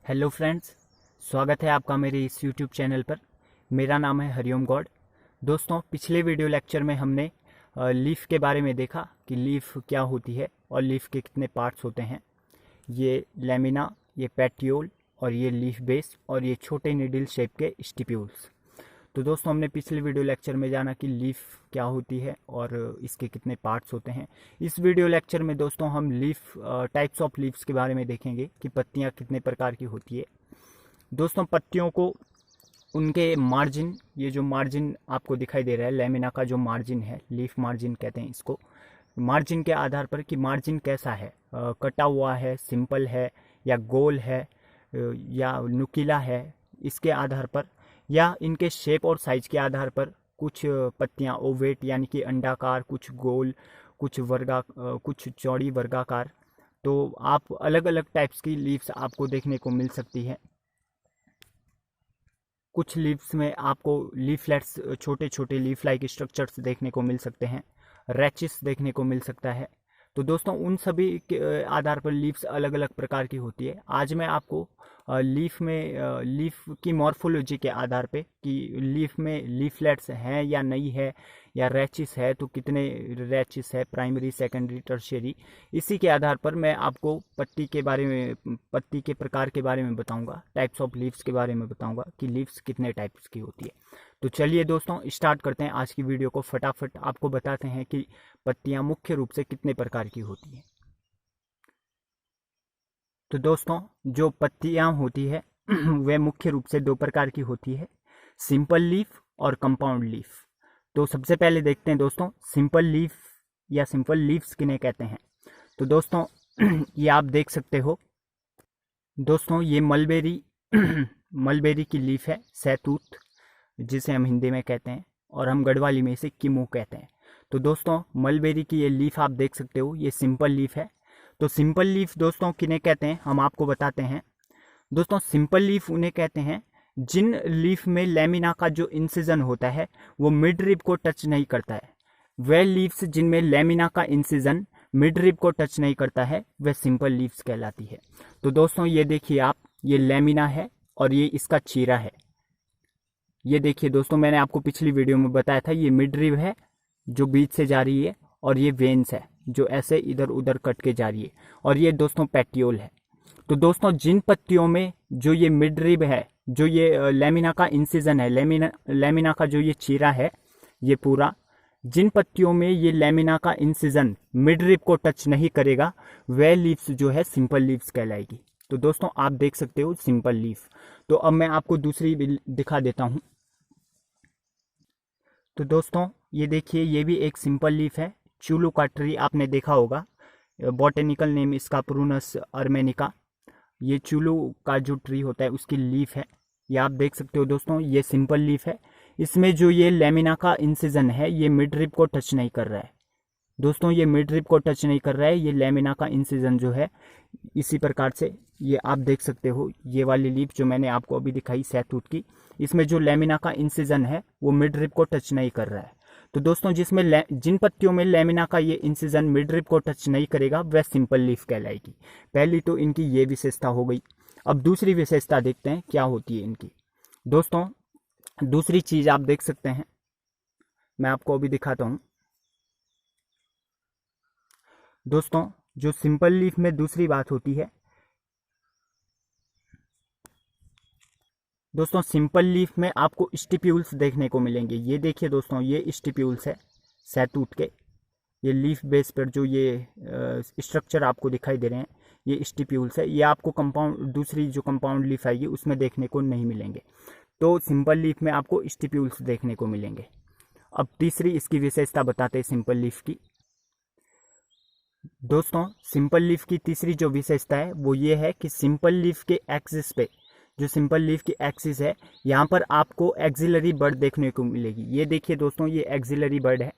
Hello friends, स्वागत है आपका मेरे इस यूट्यूब चैनल पर। मेरा नाम है हरिओम गौड़। दोस्तों, पिछले वीडियो लेक्चर में हमने लीफ के बारे में देखा कि लीफ क्या होती है और लीफ के कितने पार्ट्स होते हैं। ये लेमिना, ये पेटियोल और ये लीफ बेस और ये छोटे नीडल शेप के स्टिप्यूल्स। तो दोस्तों, हमने पिछले वीडियो लेक्चर में जाना कि लीफ क्या होती है और इसके कितने पार्ट्स होते हैं। इस वीडियो लेक्चर में दोस्तों हम लीफ टाइप्स ऑफ लीव्स के बारे में देखेंगे कि पत्तियां कितने प्रकार की होती है। दोस्तों, पत्तियों को उनके मार्जिन, ये जो मार्जिन आपको दिखाई दे रहा है, लेमिना का जो मार्जिन है, लीफ मार्जिन कहते हैं इसको, मार्जिन के आधार पर कि मार्जिन कैसा है, कटा हुआ है, सिंपल है या गोल है, या नुकीला है, इसके आधार पर या इनके शेप और साइज के आधार पर कुछ पत्तियां ओवेट यानी कि अंडाकार, कुछ गोल, कुछ चौड़ी वर्गाकार। तो आप अलग अलग टाइप्स की लीव्स आपको देखने को मिल सकती है। कुछ लीव्स में आपको लीफलेट्स, छोटे छोटे लीफ लाइक स्ट्रक्चर्स देखने को मिल सकते हैं, रैचिस देखने को मिल सकता है। तो दोस्तों, उन सभी के आधार पर लीव्स अलग अलग प्रकार की होती है। आज मैं आपको लीफ की मॉर्फोलॉजी के आधार पे कि लीफ में लीफलेट्स हैं या नहीं है, या रैचिस है तो कितने रैचिस है, प्राइमरी, सेकेंडरी, टर्शियरी, इसी के आधार पर मैं आपको पत्ती के प्रकार के बारे में बताऊंगा, टाइप्स ऑफ लीव्स के बारे में बताऊंगा कि लीव्स कितने टाइप्स की होती है। तो चलिए दोस्तों, स्टार्ट करते हैं आज की वीडियो को। फटाफट आपको बताते हैं कि पत्तियां मुख्य रूप से कितने प्रकार की होती हैं। तो दोस्तों, जो पत्तियां होती है वे मुख्य रूप से दो प्रकार की होती है, सिंपल लीफ और कंपाउंड लीफ। तो सबसे पहले देखते हैं दोस्तों, सिंपल लीफ या सिंपल लीव्स किन्हें कहते हैं। तो दोस्तों ये आप देख सकते हो दोस्तों, ये मलबेरी मलबेरी की लीफ है, सहतूत जिसे हम हिंदी में कहते हैं, और हम गढ़वाली में इसे किमू कहते हैं। तो दोस्तों, मलबेरी की ये लीफ आप देख सकते हो, ये सिंपल लीफ है। तो सिंपल लीफ दोस्तों किन्हें कहते हैं, हम आपको बताते हैं। दोस्तों, सिंपल लीफ उन्हें कहते हैं जिन लीफ में लेमिना का जो इंसिजन होता है वो मिड रिब को टच नहीं करता है। वह लीव्स जिनमें लेमिना का इंसिजन मिड रिब को टच नहीं करता है, वह सिंपल लीव्स कहलाती है। तो दोस्तों, ये देखिए आप, ये लेमिना है और ये इसका चीरा है। ये देखिए दोस्तों, मैंने आपको पिछली वीडियो में बताया था, ये मिड रिब है जो बीच से जा रही है, और ये वेन्स है जो ऐसे इधर उधर कट के जा रही है, और ये दोस्तों पेटियोल है। तो दोस्तों, जिन पत्तियों में जो ये मिड रिब है, जो ये लेमिना का इंसिजन है, लेमिना का जो ये चीरा है, ये पूरा, जिन पत्तियों में ये लेमिना का इंसिजन मिड रिब को टच नहीं करेगा, वह लीव्स जो है सिंपल लीव्स कहलाएगी। तो दोस्तों, आप देख सकते हो सिंपल लीफ। तो अब मैं आपको दूसरी भी दिखा देता हूं। तो दोस्तों, ये देखिए, ये भी एक सिंपल लीफ है। चूलू का ट्री आपने देखा होगा, बॉटेनिकल नेम इसका प्रूनस अर्मेनिका। ये चूलू का जो ट्री होता है उसकी लीफ है। ये आप देख सकते हो दोस्तों, ये सिंपल लीफ है। इसमें जो ये लेमिना का इंसिजन है, ये मिड रिब को टच नहीं कर रहा है। दोस्तों, ये मिड रिब को टच नहीं कर रहा है, ये लेमिना का इंसिजन जो है, इसी प्रकार से ये आप देख सकते हो। ये वाली लीफ जो मैंने आपको अभी दिखाई सहतूत की, इसमें जो लेमिना का इंसिजन है वो मिड रिब को टच नहीं कर रहा है। तो दोस्तों, जिन पत्तियों में लेमिना का ये इंसिजन मिड रिब को टच नहीं करेगा, वह सिंपल लीफ कहलाएगी। पहली तो इनकी ये विशेषता हो गई। अब दूसरी विशेषता देखते हैं क्या होती है इनकी। दोस्तों, दूसरी चीज आप देख सकते हैं, मैं आपको अभी दिखाता हूं। दोस्तों, जो सिंपल लीफ में दूसरी बात होती है, दोस्तों सिंपल लीफ में आपको स्टिप्यूल्स देखने को मिलेंगे। ये देखिए दोस्तों, ये स्टिप्यूल्स है सहतूत के। ये लीफ बेस पर जो ये स्ट्रक्चर आपको दिखाई दे रहे हैं, ये स्टिप्यूल्स है। ये आपको दूसरी जो कंपाउंड लीफ आएगी उसमें देखने को नहीं मिलेंगे। तो सिंपल लीफ में आपको स्टिप्यूल्स देखने को मिलेंगे। अब तीसरी इसकी विशेषता बताते हैं सिंपल लीफ की। दोस्तों, सिंपल लीफ की तीसरी जो विशेषता है वो ये है कि सिंपल लीफ के एक्सिस पे, जो सिंपल लीफ की एक्सिस है, यहाँ पर आपको एक्सिलरी बर्ड देखने को मिलेगी। ये देखिए दोस्तों, ये एक्सिलरी बर्ड है।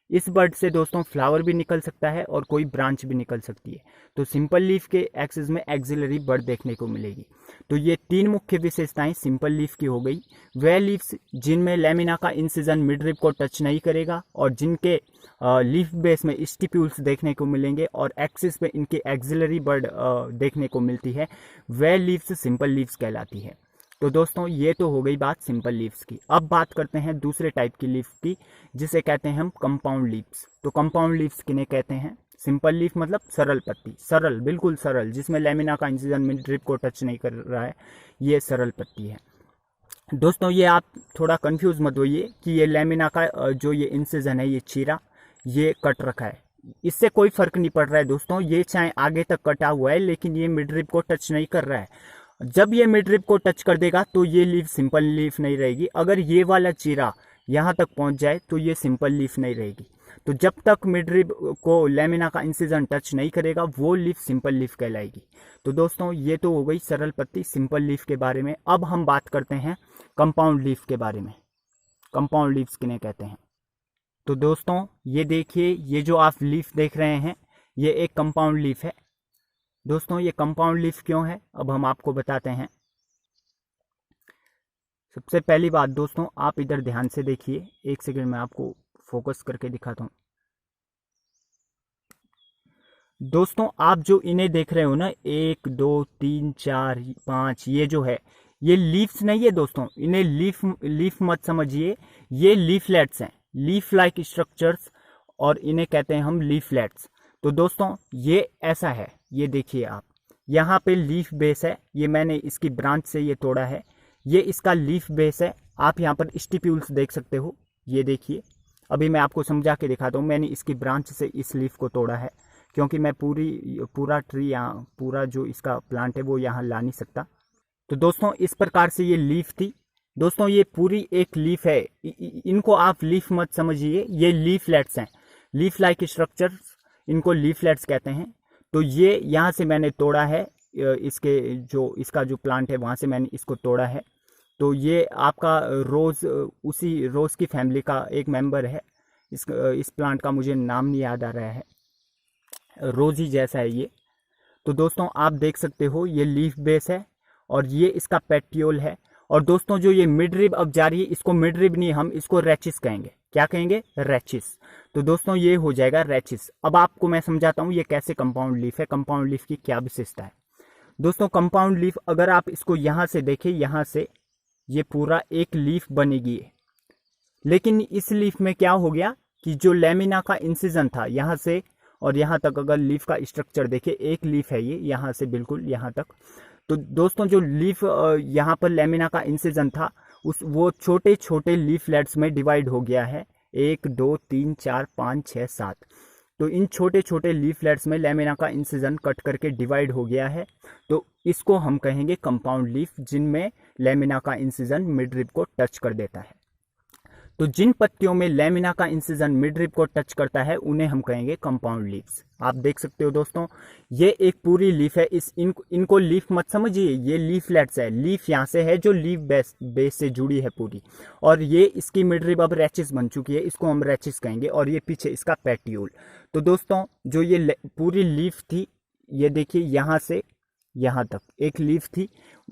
इस बर्ड से दोस्तों फ्लावर भी निकल सकता है और कोई ब्रांच भी निकल सकती है। तो सिंपल लीफ के एक्सिस में एक्सिलरी बर्ड देखने को मिलेगी। तो ये 3 मुख्य विशेषताएं सिंपल लीफ की हो गई। वह लीव्स जिनमें लेमिना का इंसिजन मिड रिब को टच नहीं करेगा और जिनके लीफ बेस में स्टिप्यूल्स देखने को मिलेंगे और एक्सिस पे इनकी एक्सिलरी बर्ड देखने को मिलती है, वह लीव्स सिंपल लीव्स कहलाती है। तो दोस्तों ये तो हो गई बात सिंपल लीव्स की। अब बात करते हैं दूसरे टाइप की लीफ की, जिसे कहते हैं हम कंपाउंड लीव्स। तो कंपाउंड लीव्स किन्हें कहते हैं? सिंपल लीफ मतलब सरल पत्ती, सरल, बिल्कुल सरल, जिसमें लेमिना का इंसिजन मिड रिब को टच नहीं कर रहा है, ये सरल पत्ती है। दोस्तों ये आप थोड़ा कंफ्यूज मत होइए कि ये लेमिना का जो ये इंसिजन है, ये चीरा, ये कट रखा है, इससे कोई फर्क नहीं पड़ रहा है दोस्तों। ये चाहे आगे तक कटा हुआ है लेकिन ये मिड रिब को टच नहीं कर रहा है। जब ये मिड रिब को टच कर देगा तो ये लीफ सिंपल लीफ नहीं रहेगी। अगर ये वाला चीरा यहाँ तक पहुँच जाए तो ये सिंपल लीफ नहीं रहेगी। तो जब तक मिड रिब को लेमिना का इंसिजन टच नहीं करेगा वो लीफ सिंपल लीफ कहलाएगी। तो दोस्तों ये तो हो गई सरल पत्ती सिंपल लीफ के बारे में। अब हम बात करते हैं कंपाउंड लीफ के बारे में। कंपाउंड लीव्स किन्हें कहते हैं? तो दोस्तों ये देखिए, ये जो आप लीफ देख रहे हैं ये एक कंपाउंड लीफ है। दोस्तों ये कंपाउंड लीफ क्यों है, अब हम आपको बताते हैं। सबसे पहली बात दोस्तों, आप इधर ध्यान से देखिए, एक सेकंड में आपको फोकस करके दिखाता हूं। दोस्तों आप जो इन्हें देख रहे हो ना, 1 2 3 4 5, ये जो है ये लीव्स नहीं है दोस्तों, इन्हें लीफ मत समझिए, ये लीफलेट्स हैं, लीफ लाइक स्ट्रक्चर्स, और इन्हें कहते हैं हम लीफलेट्स। तो दोस्तों ये ऐसा है, ये देखिए आप, यहाँ पे लीफ बेस है, ये मैंने इसकी ब्रांच से ये तोड़ा है, ये इसका लीफ बेस है। आप यहाँ पर स्टिप्यूल्स देख सकते हो, ये देखिए, अभी मैं आपको समझा के दिखाता हूँ। मैंने इसकी ब्रांच से इस लीफ को तोड़ा है क्योंकि मैं पूरा ट्री यहाँ, पूरा जो इसका प्लांट है वो यहाँ ला नहीं सकता। तो दोस्तों इस प्रकार से ये लीफ थी। दोस्तों ये पूरी एक लीफ है, इनको आप लीफ मत समझिए, ये लीफलेट्स हैं, लीफ लाइक स्ट्रक्चर्स, इनको लीफलेट्स कहते हैं। तो ये यहाँ से मैंने तोड़ा है, इसका जो प्लांट है वहाँ से मैंने इसको तोड़ा है। तो ये आपका रोज़, उसी रोज़ की फैमिली का एक मेंबर है। इस प्लांट का मुझे नाम नहीं याद आ रहा है, रोज़ ही जैसा है ये। तो दोस्तों आप देख सकते हो ये लीफ बेस है और ये इसका पेटियोल है। और दोस्तों जो ये मिड रिब अब जा रही है, इसको मिड रिब नहीं, हम इसको रैचिस कहेंगे। क्या कहेंगे? रैचिस। तो दोस्तों ये हो जाएगा रैचिस। अब आपको मैं समझाता हूँ ये कैसे कंपाउंड लीफ है, कंपाउंड लीफ की क्या विशेषता है। दोस्तों कंपाउंड लीफ, अगर आप इसको यहाँ से देखें, यहाँ से ये पूरा एक लीफ बनेगी, लेकिन इस लीफ में क्या हो गया कि जो लेमिना का इंसिजन था यहाँ से और यहाँ तक, अगर लीफ का स्ट्रक्चर देखें, एक लीफ है ये, यहाँ से बिल्कुल यहाँ तक। तो दोस्तों जो लीफ यहाँ पर लेमिना का इंसिजन था, वो छोटे छोटे लीफलेट्स में डिवाइड हो गया है, 1 2 3 4 5 6 7। तो इन छोटे छोटे लीफलेट्स में लेमिना का इंसिजन कट करके डिवाइड हो गया है। तो इसको हम कहेंगे कंपाउंड लीफ, जिनमें लेमिना का इंसिजन मिड रिब को टच कर देता है। तो जिन पत्तियों में लेमिना का इंसिजन मिड रिब को टच करता है उन्हें हम कहेंगे कंपाउंड लीव्स। आप देख सकते हो दोस्तों, ये एक पूरी लीफ है। इनको लीफ मत समझिए, ये लीफलेट्स है। लीफ यहाँ से है जो लीफ बेस से जुड़ी है पूरी, और ये इसकी मिड रिब अब रैचिस बन चुकी है, इसको हम रैचिस कहेंगे, और ये पीछे इसका पेटियोल। तो दोस्तों जो ये पूरी लीफ थी, ये देखिए यहाँ से यहाँ तक एक लीफ थी,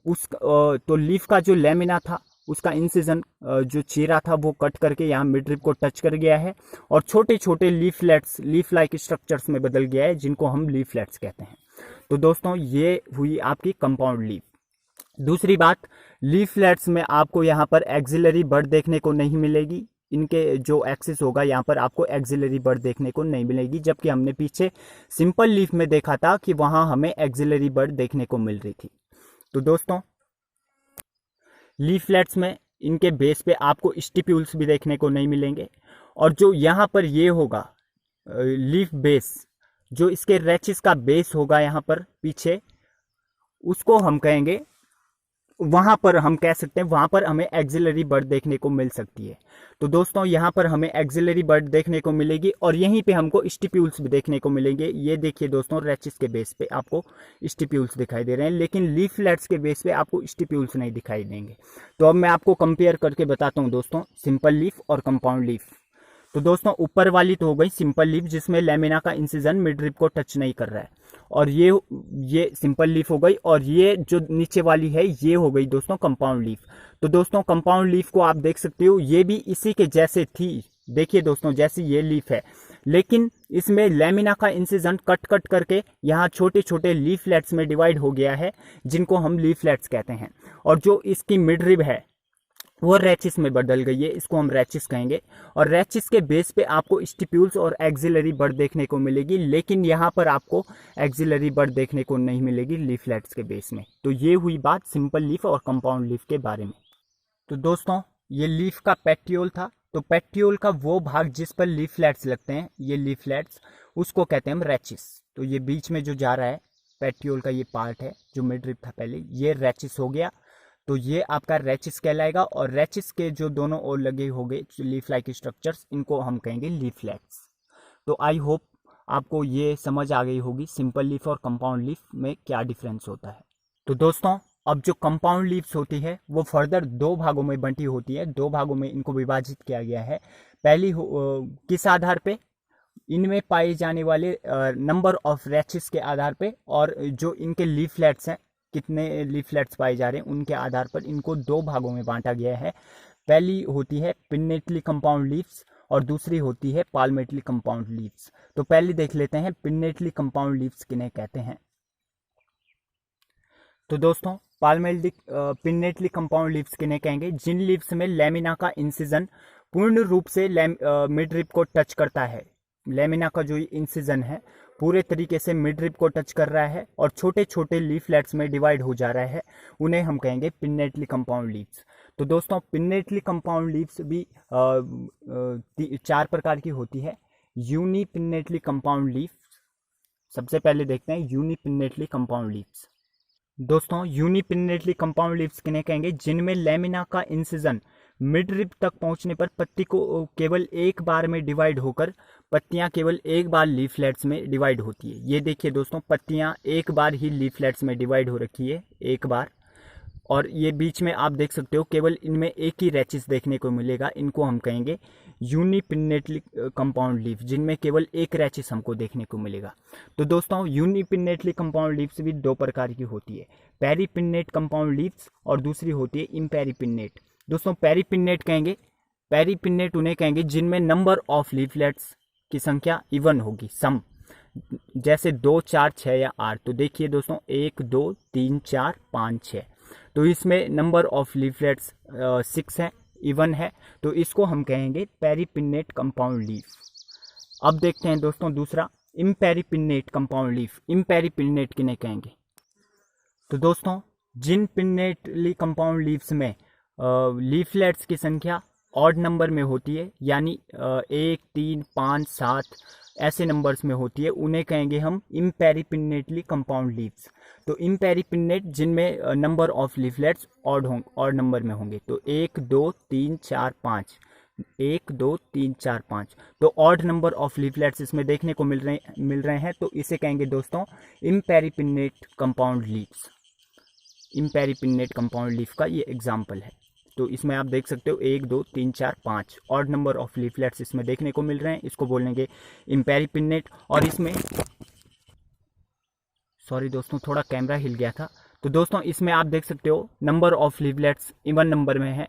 तो लीफ का जो लेमिना था उसका इंसिजन जो चीरा था वो कट करके यहाँ मिड रिब को टच कर गया है और छोटे छोटे लीफलेट्स, लीफ लाइक स्ट्रक्चर्स में बदल गया है, जिनको हम लीफलेट्स कहते हैं। तो दोस्तों ये हुई आपकी कंपाउंड लीफ। दूसरी बात, लीफलेट्स में आपको यहाँ पर एक्सिलरी बर्ड देखने को नहीं मिलेगी, इनके जो एक्सिस होगा यहाँ पर आपको एक्सिलरी बर्ड देखने को नहीं मिलेगी, जबकि हमने पीछे सिंपल लीफ में देखा था कि वहाँ हमें एक्सिलरी बर्ड देखने को मिल रही थी। तो दोस्तों लीफलेट्स में इनके बेस पे आपको स्टिप्यूल्स भी देखने को नहीं मिलेंगे, और जो यहाँ पर ये होगा लीफ बेस, जो इसके रैचिस का बेस होगा यहाँ पर पीछे, उसको हम कहेंगे, वहाँ पर हम कह सकते हैं वहाँ पर हमें एक्सिलरी बर्ड देखने को मिल सकती है। तो दोस्तों यहाँ पर हमें एक्सिलरी बर्ड देखने को मिलेगी और यहीं पे हमको स्टिप्यूल्स भी देखने को मिलेंगे। ये देखिए दोस्तों, रैचिस के बेस पे आपको स्टिप्यूल्स दिखाई दे रहे हैं, लेकिन लीफलेट्स के बेस पे आपको स्टिप्यूल्स नहीं दिखाई देंगे। तो अब मैं आपको कंपेयर करके बताता हूँ दोस्तों, सिंपल लीफ और कंपाउंड लीफ। तो दोस्तों ऊपर वाली तो हो गई सिंपल लीफ जिसमें लेमिना का इंसिजन मिड रिब को टच नहीं कर रहा है, और ये सिंपल लीफ हो गई, और ये जो नीचे वाली है ये हो गई दोस्तों कंपाउंड लीफ। तो दोस्तों कंपाउंड लीफ को आप देख सकते हो ये भी इसी के जैसे थी, देखिए दोस्तों जैसी ये लीफ है, लेकिन इसमें लेमिना का इंसिजन कट कट करके यहाँ छोटे छोटे लीफलेट्स में डिवाइड हो गया है जिनको हम लीफलेट्स कहते हैं, और जो इसकी मिड रिब है वो रैचिस में बदल गई है, इसको हम रैचिस कहेंगे। और रैचिस के बेस पे आपको स्टिप्यूल्स और एक्सिलरी बर्ड देखने को मिलेगी, लेकिन यहाँ पर आपको एक्सिलरी बर्ड देखने को नहीं मिलेगी लीफलेट्स के बेस में। तो ये हुई बात सिंपल लीफ और कंपाउंड लीफ के बारे में। तो दोस्तों ये लीफ का पेट्यूल था, तो पेट्यूल का वो भाग जिस पर लीफलेट्स लगते हैं, ये लीफलेट्स, उसको कहते हैं हम रैचिस। तो ये बीच में जो जा रहा है पेट्यूल का ये पार्ट है जो मिड रिब था पहले, ये रैचिस हो गया, तो ये आपका रैचिस कहलाएगा। और रैचिस के जो दोनों ओर लगे होंगे लीफ लाइक स्ट्रक्चर्स, इनको हम कहेंगे लीफलेट्स। तो आई होप आपको ये समझ आ गई होगी सिंपल लीफ और कंपाउंड लीफ में क्या डिफरेंस होता है। तो दोस्तों अब जो कंपाउंड लीव्स होती है वो फर्दर दो भागों में बंटी होती है, दो भागों में इनको विभाजित किया गया है। पहली किस आधार पे, इनमें पाए जाने वाले नंबर ऑफ रैचिस के आधार पे, और जो इनके लीफलेट्स हैं कितने लीफलेट्स पाए जा रहे हैं उनके आधार पर इनको दो भागों में बांटा गया है। पहली होती है पिन्नेटली कंपाउंड लीव्स और दूसरी होती है पाल्मेटली कंपाउंड लीव्स। तो पहले देख लेते हैं पिन्नेटली कंपाउंड लीव्स किन्हें कहते हैं। तो दोस्तों पिन्नेटली कंपाउंड लीव्स किन्हें कहेंगे, जिन लीव्स में लेमिना का इंसिजन पूर्ण रूप से मिड रिब को टच करता है। लेमिना का जो इंसिजन है पूरे तरीके से मिड रिब को टच कर रहा है और छोटे छोटे लीफलेट्स में डिवाइड हो जा रहा है, उन्हें हम कहेंगे पिन्नेटली कंपाउंड लीव्स। तो दोस्तों पिन्नेटली कंपाउंड लीव्स भी चार प्रकार की होती है। यूनिपिन्नेटली कंपाउंड लीफ, सबसे पहले देखते हैं यूनिपिन्नेटली कंपाउंड लीव्स। दोस्तों यूनिपिन्नेटली कंपाउंड लीव्स किन्हें कहेंगे, जिनमें लेमिना का इंसिजन मिड रिब तक पहुंचने पर पत्ती को केवल एक बार में डिवाइड होकर पत्तियां केवल एक बार लीफलेट्स में डिवाइड होती है। ये देखिए दोस्तों पत्तियां एक बार ही लीफलेट्स में डिवाइड हो रखी है, एक बार, और ये बीच में आप देख सकते हो केवल इनमें एक ही रैचिस देखने को मिलेगा, इनको हम कहेंगे यूनिपिन्नेटली कंपाउंड लीफ, जिनमें केवल एक रैचिस हमको देखने को मिलेगा। तो दोस्तों यूनिपिन्नेटली कंपाउंड लीव्स भी दो प्रकार की होती है, पेरीपिन्नेट कंपाउंड लीव्स और दूसरी होती है इम्पेरीपिन्नेट। दोस्तों पेरीपिन्नेट कहेंगे, पेरीपिन्नेट उन्हें कहेंगे जिनमें नंबर ऑफ लीफलेट्स की संख्या इवन होगी, सम, जैसे 2, 4, 6 या 8। तो देखिए दोस्तों 1, 2, 3, 4, 5, 6, तो इसमें नंबर ऑफ लीफलेट्स 6 है, इवन है, तो इसको हम कहेंगे पेरीपिन्नेट कंपाउंड लीफ। अब देखते हैं दोस्तों दूसरा इम्पेरीपिन्नेट कंपाउंड लीफ। इम्पेरीपिन्नेट किन्हें कहेंगे, तो दोस्तों जिन पिन्नेटली कंपाउंड लीव्स में लीफलेट्स की संख्या ऑड नंबर में होती है, यानी 1, 3, 5, 7 ऐसे नंबर्स में होती है, उन्हें कहेंगे हम इम्पेरीपिन्नेटली कंपाउंड लीव्स। तो इम्पेरीपिन्नेट जिनमें number of leaflets odd number में होंगे, तो 1, 2, 3, 4, 5, 1, 2, 3, 4, 5, तो ऑड नंबर ऑफ लीफलेट्स इसमें देखने को मिल रहे हैं, तो इसे कहेंगे दोस्तों इम्पेरीपिन्नेट कंपाउंड लीव्स। इम्पेरीपिन्नेट कंपाउंड लीफ का ये एग्जाम्पल है। तो इसमें आप देख सकते हो 1, 2, 3, 4, 5 ऑड नंबर ऑफ लीफलेट्स इसमें देखने को मिल रहे हैं, इसको बोलेंगे इम्पेरीपिन्नेट। और इसमें सॉरी दोस्तों थोड़ा कैमरा हिल गया था। तो दोस्तों इसमें आप देख सकते हो number of leaflets even number में है,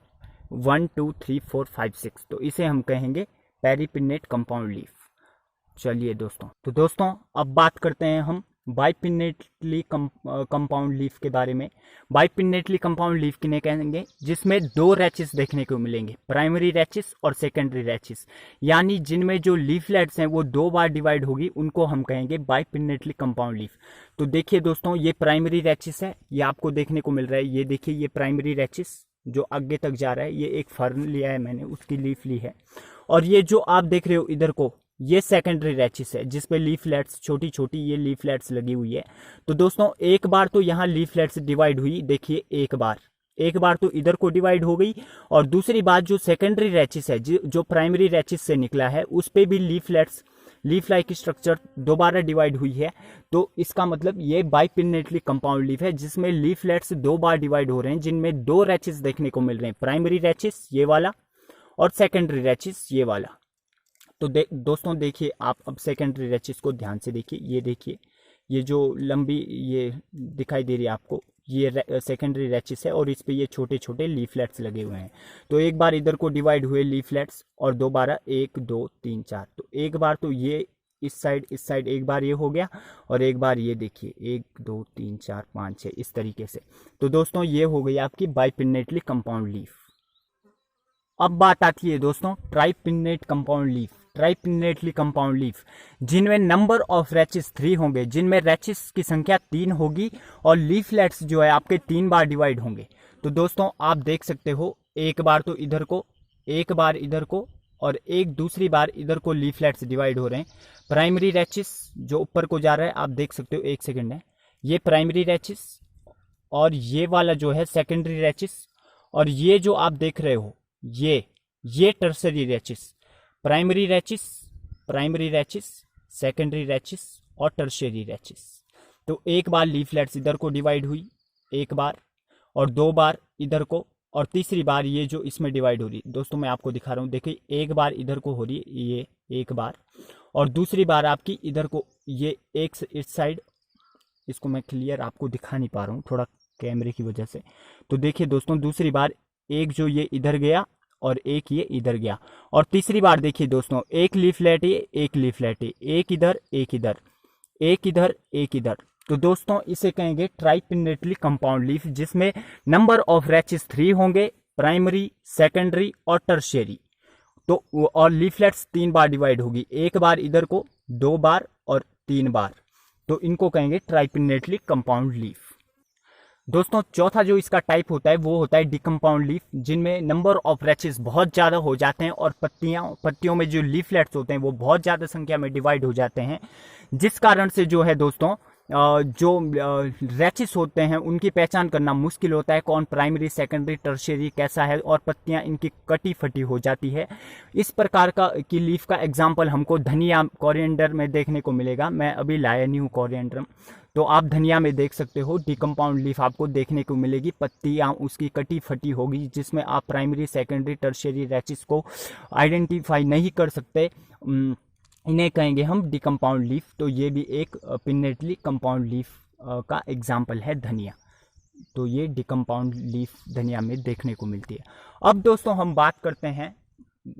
1, 2, 3, 4, 5, 6, तो इसे हम कहेंगे पेरीपिन्नेट कंपाउंड लीफ। चलिए दोस्तों, तो दोस्तों अब बात करते हैं हम बाइपिन्नेटली कंपाउंड लीफ के बारे में। बाइपिन्नेटली कंपाउंड लीफ किन्हें कहेंगे, जिसमें दो रैचिस देखने को मिलेंगे, प्राइमरी रैचिस और सेकेंडरी रैचिस, यानी जिनमें जो लीफलेट्स हैं वो दो बार डिवाइड होगी, उनको हम कहेंगे बाइपिन्नेटली कंपाउंड लीफ। तो देखिए दोस्तों ये प्राइमरी रैचिस है, ये आपको देखने को मिल रहा है, ये देखिए ये प्राइमरी रैचिस जो आगे तक जा रहा है, ये एक फर्न लिया है मैंने, उसकी लीफ ली है। और ये जो आप देख रहे हो इधर को, ये सेकेंडरी रैचिस है जिसपे लीफलेट्स छोटी छोटी ये लीफलेट्स लगी हुई है। तो दोस्तों एक बार तो यहाँ लीफलेट्स डिवाइड हुई, देखिए एक बार तो इधर को डिवाइड हो गई, और दूसरी बात जो सेकेंडरी रैचिस है जो प्राइमरी रैचिस से निकला है, उस पे भी लीफलेट्स लीफ लाइक स्ट्रक्चर दोबारा डिवाइड हुई है। तो इसका मतलब ये बाइपिन्नेटली कंपाउंड लीफ है जिसमें लीफलेट्स दो बार डिवाइड हो रहे हैं, जिनमें दो रैचिस देखने को मिल रहे हैं, प्राइमरी रैचिस ये वाला और सेकेंडरी रैचिस ये वाला। तो दोस्तों देखिए आप अब सेकेंडरी रैचिस को ध्यान से देखिए, ये देखिए ये जो लंबी ये दिखाई दे रही है आपको, ये सेकेंडरी रैचिस है और इस पे ये छोटे छोटे लीफलेट्स लगे हुए हैं। तो एक बार इधर को डिवाइड हुए लीफलेट्स और दोबारा 1 2 3 4, तो एक बार तो ये इस साइड एक बार ये हो गया और एक बार ये देखिए 1 2 3 4 5 6 इस तरीके से। तो दोस्तों ये हो गई आपकी बाइपिन्नेटली कंपाउंड लीफ। अब बात आती है दोस्तों ट्राइपिन्नेट कंपाउंड लीफ, ट्राइपिन्नेटली कंपाउंड लीफ जिनमें नंबर ऑफ रैचिस 3 होंगे, जिनमें रैचिस की संख्या 3 होगी और लीफलेट्स जो है आपके 3 बार डिवाइड होंगे। तो दोस्तों आप देख सकते हो एक बार तो इधर को, एक बार इधर को और एक दूसरी बार इधर को लीफलेट्स डिवाइड हो रहे हैं। प्राइमरी रैचिस जो ऊपर को जा रहा है आप देख सकते हो, एक सेकेंड है, ये प्राइमरी रैचिस और ये वाला जो है सेकेंडरी रैचिस और ये जो आप देख रहे हो ये tertiary rachis, primary rachis, secondary rachis और टर्शियरी रैचिस। तो एक बार लीफलेट्स इधर को डिवाइड हुई एक बार और 2 बार इधर को और तीसरी बार ये जो इसमें डिवाइड हो रही है। दोस्तों मैं आपको दिखा रहा हूँ, देखिए एक बार इधर को हो रही है ये एक बार और दूसरी बार आपकी इधर को ये एक इस साइड, इसको मैं क्लियर आपको दिखा नहीं पा रहा हूँ थोड़ा कैमरे की वजह से। तो देखिए दोस्तों दूसरी बार एक जो ये इधर गया और एक ये इधर गया और तीसरी बार देखिए दोस्तों एक लीफलेट है, एक लीफलेट है, एक इधर एक इधर, एक इधर एक इधर। तो दोस्तों इसे कहेंगे ट्राइपिन्नेटली कंपाउंड लीफ जिसमें नंबर ऑफ रैचिस 3 होंगे, प्राइमरी, सेकेंडरी और टर्शियरी। तो और लीफलेट्स 3 बार डिवाइड होगी, एक बार इधर को, 2 बार और 3 बार। तो इनको कहेंगे ट्राइपिन्नेटली कंपाउंड लीफ। दोस्तों चौथा जो इसका टाइप होता है वो होता है डिकम्पाउंड लीफ जिनमें नंबर ऑफ रैचेस बहुत ज़्यादा हो जाते हैं और पत्तियों में जो लीफलेट्स होते हैं वो बहुत ज़्यादा संख्या में डिवाइड हो जाते हैं, जिस कारण से जो है दोस्तों जो रैचेस होते हैं उनकी पहचान करना मुश्किल होता है, कौन प्राइमरी सेकेंडरी टर्शियरी कैसा है और पत्तियां इनकी कटी फटी हो जाती है। इस प्रकार की लीफ का एग्जाम्पल हमको धनिया कोरिएंडर में देखने को मिलेगा। मैं अभी लाया नहीं हूँ कोरिएंडर, तो आप धनिया में देख सकते हो डिकम्पाउंड लीफ आपको देखने को मिलेगी, पत्तियां उसकी कटी फटी होगी जिसमें आप प्राइमरी सेकेंडरी टर्शियरी रैचेस को आइडेंटिफाई नहीं कर सकते, इन्हें कहेंगे हम डिकम्पाउंड लीफ। तो ये भी एक पिन्नेटली कंपाउंड लीफ का एग्जाम्पल है धनिया। तो ये डिकम्पाउंड लीफ धनिया में देखने को मिलती है। अब दोस्तों हम बात करते हैं,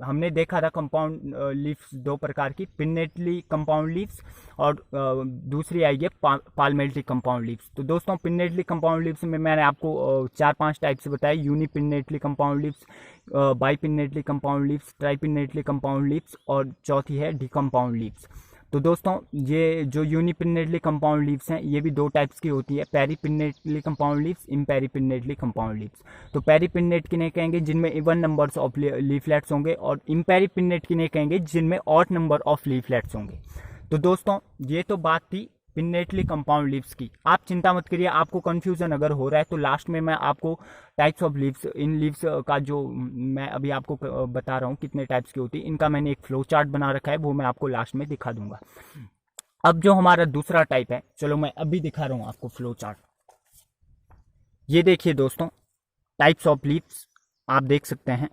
हमने देखा था कंपाउंड लीव्स 2 प्रकार की, पिन्नेटली कंपाउंड लीव्स और दूसरी आई है पाल्मेटली कंपाउंड लीव्स। तो दोस्तों पिन्नेटली कंपाउंड लीव्स में मैंने आपको 4-5 टाइप से बताया, unipinnately compound leaves, bipinnately compound leaves, tripinnately compound leaves और चौथी है डिकम्पाउंड लीव्स। तो दोस्तों ये जो यूनिपिन्नेटली कंपाउंड लीव्स हैं ये भी 2 टाइप्स की होती है, पेरीपिन्नेटली कंपाउंड लीव्स, इम्पेरीपिन्नेटली कंपाउंड लीव्स। तो पेरीपिन्नेट किन्हें कहेंगे जिनमें इवन नंबर्स ऑफ लीफलेट्स होंगे और इम्पेरीपिन्नेट किन्हें कहेंगे जिनमें ऑड नंबर ऑफ लीफलेट्स होंगे। तो दोस्तों ये तो बात थी पिन्नेटली कंपाउंड लीव्स की। आप चिंता मत करिए, आपको कंफ्यूजन अगर हो रहा है तो लास्ट में मैं आपको types of leaves, in leaves का जो मैं अभी आपको बता रहा हूँ कितने टाइप्स की होती है, इनका मैंने एक फ्लो चार्ट बना रखा है, वो मैं आपको लास्ट में दिखा दूंगा। अब जो हमारा दूसरा टाइप है, चलो मैं अभी दिखा रहा हूँ आपको फ्लो चार्ट। ये देखिए दोस्तों टाइप्स ऑफ लीव्स आप देख सकते हैं,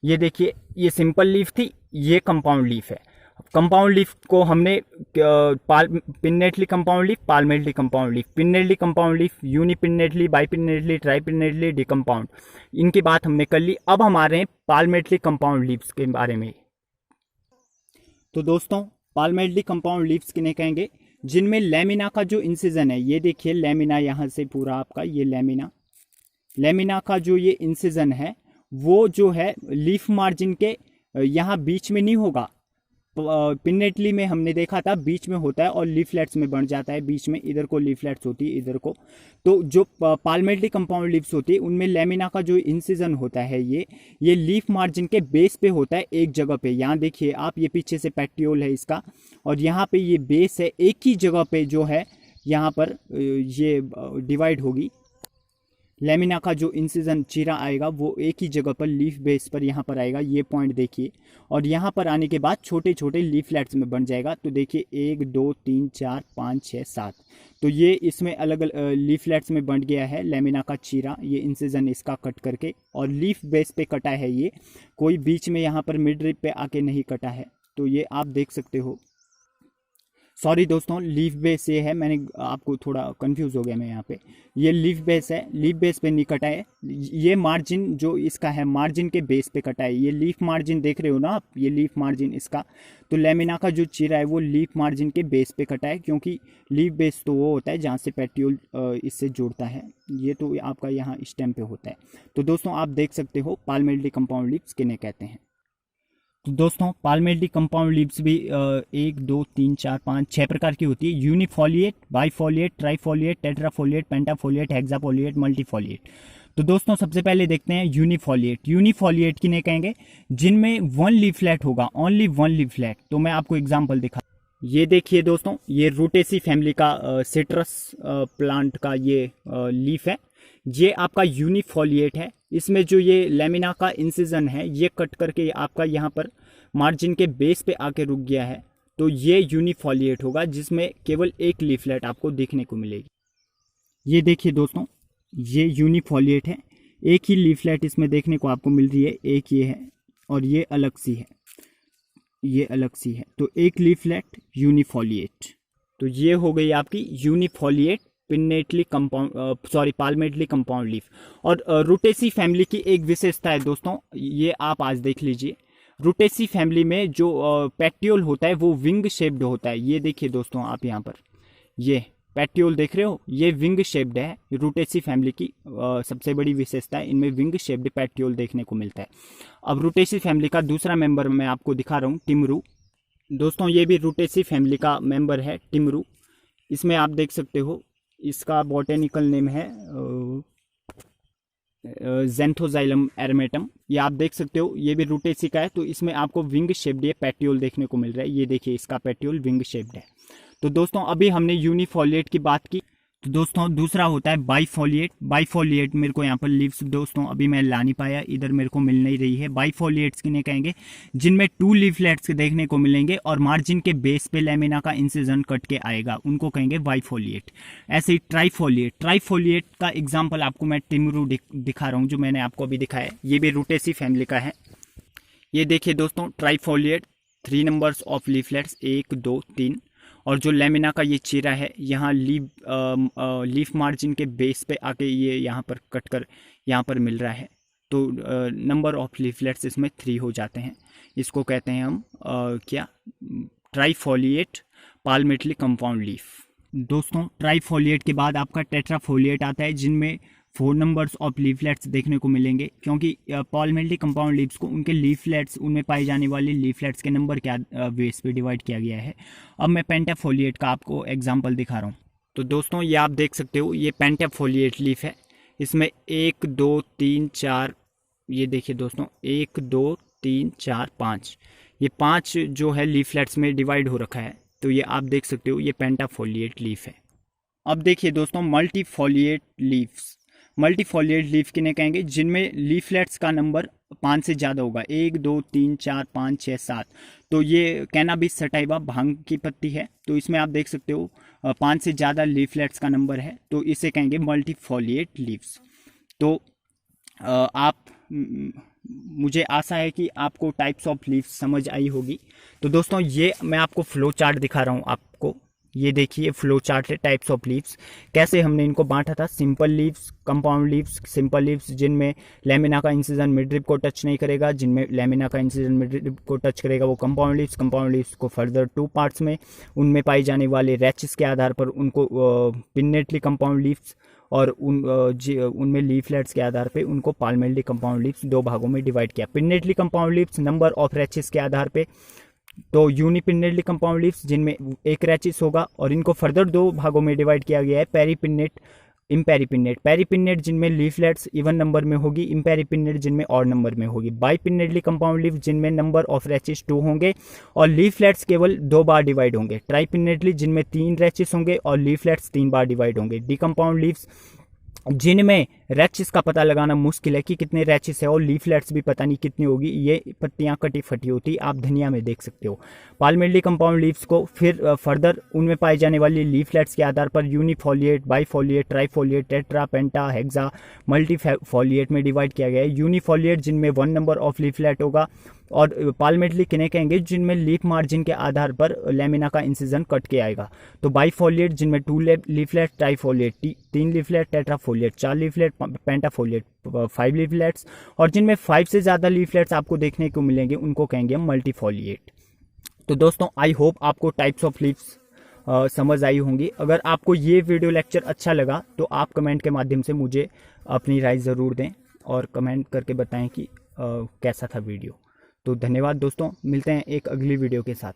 ये देखिए ये सिंपल लीफ थी, ये कंपाउंड लीफ है। कंपाउंड लीफ को हमने pinnately compound leaf, palmately compound leaf, pinnately compound leaf, unipinnately, bipinnately, tripinnately, decompound, इनकी बात हमने कर ली। अब हमारे पाल्मेटली कंपाउंड लीव्स के बारे में। तो दोस्तों पाल्मेटली कंपाउंड लीव्स किन्हें कहेंगे जिनमें लेमिना का जो इंसिजन है, ये देखिए लेमिना, यहाँ से पूरा आपका ये लेमिना का जो ये इंसिजन है वो जो है लीफ मार्जिन के यहाँ बीच में नहीं होगा। पिन्नेटली में हमने देखा था बीच में होता है और लीफलेट्स में बन जाता है, बीच में इधर को लीफलेट्स होती है इधर को। तो जो पाल्मेटली कंपाउंड लीव्स होती है उनमें लेमिना का जो इंसिजन होता है ये लीफ मार्जिन के बेस पे होता है एक जगह पे। यहाँ देखिए आप, ये पीछे से पैटियोल है इसका और यहाँ पे ये बेस है, एक ही जगह पे जो है यहाँ पर ये डिवाइड होगी। लेमिना का जो इंसिजन चीरा आएगा वो एक ही जगह पर लीफ बेस पर यहाँ पर आएगा, ये पॉइंट देखिए, और यहाँ पर आने के बाद छोटे छोटे लीफलेट्स में बन जाएगा। तो देखिए 1 2 3 4 5 6 7, तो ये इसमें अलग अलग लीफलेट्स में बन गया है लेमिना का चीरा, ये इंसिजन इसका कट करके, और लीफ बेस पे कटा है ये, कोई बीच में यहाँ पर मिड रिप पे आके नहीं कटा है। तो ये आप देख सकते हो। सॉरी दोस्तों, लीफ बेस ये है, मैंने आपको थोड़ा कंफ्यूज हो गया मैं यहाँ पे। ये लीफ बेस है, लीफ बेस पे नहीं कटा है। ये मार्जिन जो इसका है मार्जिन के बेस पे कटा है। ये लीफ मार्जिन देख रहे हो ना आप, ये लीफ मार्जिन इसका, तो लेमिना का जो चीरा है वो लीफ मार्जिन के बेस पे कटा है, क्योंकि लीफ बेस तो वो होता है जहाँ से पेट्यूल इससे जुड़ता है। ये तो आपका यहाँ स्टेम पे होता है। तो दोस्तों आप देख सकते हो पाल्मेडली कंपाउंड लीव्स किन्हें कहते हैं। तो दोस्तों पाल्मेडली कंपाउंड लीव्स भी 1 2 3 4 5 6 प्रकार की होती है। यूनिफोलिएट, बाइफोलिएट, ट्राइफोलिएट, टेट्राफोलिएट, पेंटाफोलिएट, हेक्साफोलिएट, मल्टीफोलिएट। तो दोस्तों सबसे पहले देखते हैं यूनिफोलिएट। यूनिफोलिएट किन्हें कहेंगे? जिनमें 1 लीफलेट होगा, ओनली 1 लीफलेट। तो मैं आपको एग्जांपल दिखा, ये देखिए दोस्तों, ये रूटेसी फैमिली का सिट्रस प्लांट का ये लीफ है। ये आपका यूनिफोलिएट है। इसमें जो ये लेमिना का इंसिजन है ये कट करके आपका यहाँ पर मार्जिन के बेस पे आके रुक गया है, तो ये यूनिफोलिएट होगा, जिसमें केवल एक लीफलेट आपको देखने को मिलेगी। ये देखिए दोस्तों, ये यूनिफोलिएट है, एक ही लीफलेट इसमें देखने को आपको मिल रही है। एक ये है और ये अलग सी है, ये अलग सी है, तो एक लीफलेट यूनिफोलिएट। तो ये हो गई आपकी unifoliate pinnately compound, sorry palmately compound leaf. और रूटेसी फैमिली की एक विशेषता है दोस्तों, ये आप आज देख लीजिए। रूटेसी फैमिली में जो पेट्यूल होता है वो विंग शेप्ड होता है। ये देखिए दोस्तों आप यहाँ पर ये पेट्यूल देख रहे हो, ये विंग शेप्ड है। रूटेसी फैमिली की सबसे बड़ी विशेषता है, इनमें विंग शेप्ड पेट्यूल देखने को मिलता है। अब रूटेसी फैमिली का दूसरा मेंबर मैं आपको दिखा रहा हूँ, टिमरू। दोस्तों ये भी रूटेसी फैमिली का मेंबर है, टिमरू। इसमें आप देख सकते हो, इसका बॉटेनिकल नेम है ज़ैंथोज़ाइलम एरमेटम। ये आप देख सकते हो, ये भी रूटेसी का है। तो इसमें आपको विंग शेप्ड ये पेट्यूल देखने को मिल रहा है। ये देखिए इसका पेट्यूल विंग शेप्ड है। तो दोस्तों अभी हमने यूनिफोलिएट की बात की। तो दोस्तों दूसरा होता है बाइफोलिएट। बाइफोलिएट मेरे को यहाँ पर लीव्स दोस्तों अभी मैं ला नहीं पाया, इधर मेरे को मिल नहीं रही है। बाइफोलिएट्स किन्हें कहेंगे? जिनमें 2 लीफलेट्स देखने को मिलेंगे और मार्जिन के बेस पे लेमिना का इंसिजन कट के आएगा, उनको कहेंगे बाइफोलिएट। ऐसे ही ट्राइफोलिएट। ट्राइफोलिएट का एग्जाम्पल आपको मैं टिमरू दिखा रहा हूँ, जो मैंने आपको अभी दिखाया। ये भी रूटेसी फैमिली का है। ये देखिए दोस्तों ट्राइफोलिएट, 3 नंबर्स ऑफ लीफलेट्स, 1 2 3। और जो लेमिना का ये चीरा है, यहाँ लीफ मार्जिन के बेस पे आके ये यहाँ पर कट कर यहाँ पर मिल रहा है। तो नंबर ऑफ लीफलेट्स इसमें 3 हो जाते हैं। इसको कहते हैं हम क्या? Trifoliate palmately compound leaf. दोस्तों ट्राइफोलिएट के बाद आपका टेट्राफोलिएट आता है, जिनमें 4 नंबर्स ऑफ लीफलेट्स देखने को मिलेंगे, क्योंकि पाल्मेटली कंपाउंड लीव्स को उनके लीफलेट्स, उनमें पाई जाने वाली लीफलेट्स के नंबर क्या बेस पे डिवाइड किया गया है। अब मैं पेंटाफोलिएट का आपको एग्जांपल दिखा रहा हूँ। तो दोस्तों ये आप देख सकते हो, ये पेंटाफोलिएट लीफ है। इसमें 1 2 3 4, ये देखिए दोस्तों 1 2 3 4 5, ये 5 जो है लीफलेट्स में डिवाइड हो रखा है। तो ये आप देख सकते हो, ये पेंटाफोलिएट लीफ है। अब देखिए दोस्तों मल्टीफोलिएट लीव्स। मल्टीफोलिएट लीफ किन्हें कहेंगे? जिनमें लीफलेट्स का नंबर 5 से ज़्यादा होगा, 1 2 3 4 5 6 7। तो ये कैनाबिस सटाइवा भांग की पत्ती है। तो इसमें आप देख सकते हो 5 से ज़्यादा लीफलेट्स का नंबर है, तो इसे कहेंगे मल्टीफोलिएट लीव्स। तो मुझे आशा है कि आपको टाइप्स ऑफ लीव्स समझ आई होगी। तो दोस्तों ये मैं आपको फ्लो चार्ट दिखा रहा हूँ आपको। ये देखिए फ्लो चार्ट है टाइप्स ऑफ लीव्स, कैसे हमने इनको बांटा था। Simple leaves, compound leaves. Simple leaves जिनमें लेमिना का इंसिजन मिडरिप को टच नहीं करेगा, जिनमें लेमिना का इंसिजन मिडरिप को टच करेगा वो कंपाउंड लीव्स। कंपाउंड लीव्स को फर्दर 2 पार्ट्स में, उनमें पाई जाने वाले रैचेस के आधार पर उनको पिन्नेटली कंपाउंड लीव्स, और उनमें लीफलेट्स के आधार पे उनको पाल्मेटली कंपाउंड लीव्स 2 भागों में डिवाइड किया। Pinnately compound leaves number of rachis के आधार पे, तो यूनिपिन्नेटली कंपाउंड लीव्स जिनमें 1 रैचिस होगा, और इनको फर्दर 2 भागों में डिवाइड किया गया है, पेरीपिन्नेट, इम्पेरीपिन्नेट। पेरीपिन्नेट जिनमें लीफलेट्स इवन नंबर में होगी, इम्पेरीपिन्नेट जिनमें ऑड नंबर में होगी। बाइपिन्नेटली कंपाउंड लीव जिनमें नंबर ऑफ रैचिस 2 होंगे और लीफलेट्स केवल 2 बार डिवाइड होंगे। ट्राइपिन्नेटली जिनमें 3 रैचिस होंगे और लीफलेट्स 3 बार डिवाइड होंगे। डिकंपाउंड लीव्स जिनमें रैचिस का पता लगाना मुश्किल है कि कितने रैचिस है, और लीफलेट्स भी पता नहीं कितनी होगी। ये पत्तियां कटी फटी होती, आप धनिया में देख सकते हो। पाल्मेडली कंपाउंड लीव्स को फिर फर्दर उनमें पाई जाने वाली लीफलेट्स के आधार पर यूनिफोलिएट, बाईफोलिएट, ट्राईफोलिएट, टेट्रा, पेंटा, हेक्सा, मल्टीफोलिएट में डिवाइड किया गया है। यूनिफोलिएट जिनमें 1 नंबर ऑफ लीफलेट होगा, और पाल्मेडली किन्हें कहेंगे जिनमें लीफ मार्जिन के आधार पर लेमिना का इंसिजन कट के आएगा। तो बाईफोलिएट जिनमें 2 लीफलेट, ट्राईफोलिएट 3 लीफलेट, टेट्राफोलिएट 4 लीफलेट, पेंटाफोलिएट 5 लीफलेट्स, और जिनमें 5 से ज़्यादा लीफलेट्स आपको देखने को मिलेंगे उनको कहेंगे मल्टीफोलिएट। तो दोस्तों आई होप आपको टाइप्स ऑफ लीव्स समझ आई होंगी। अगर आपको ये वीडियो लेक्चर अच्छा लगा तो आप कमेंट के माध्यम से मुझे अपनी राय ज़रूर दें, और कमेंट करके बताएं कि कैसा था वीडियो। तो धन्यवाद दोस्तों, मिलते हैं एक अगली वीडियो के साथ।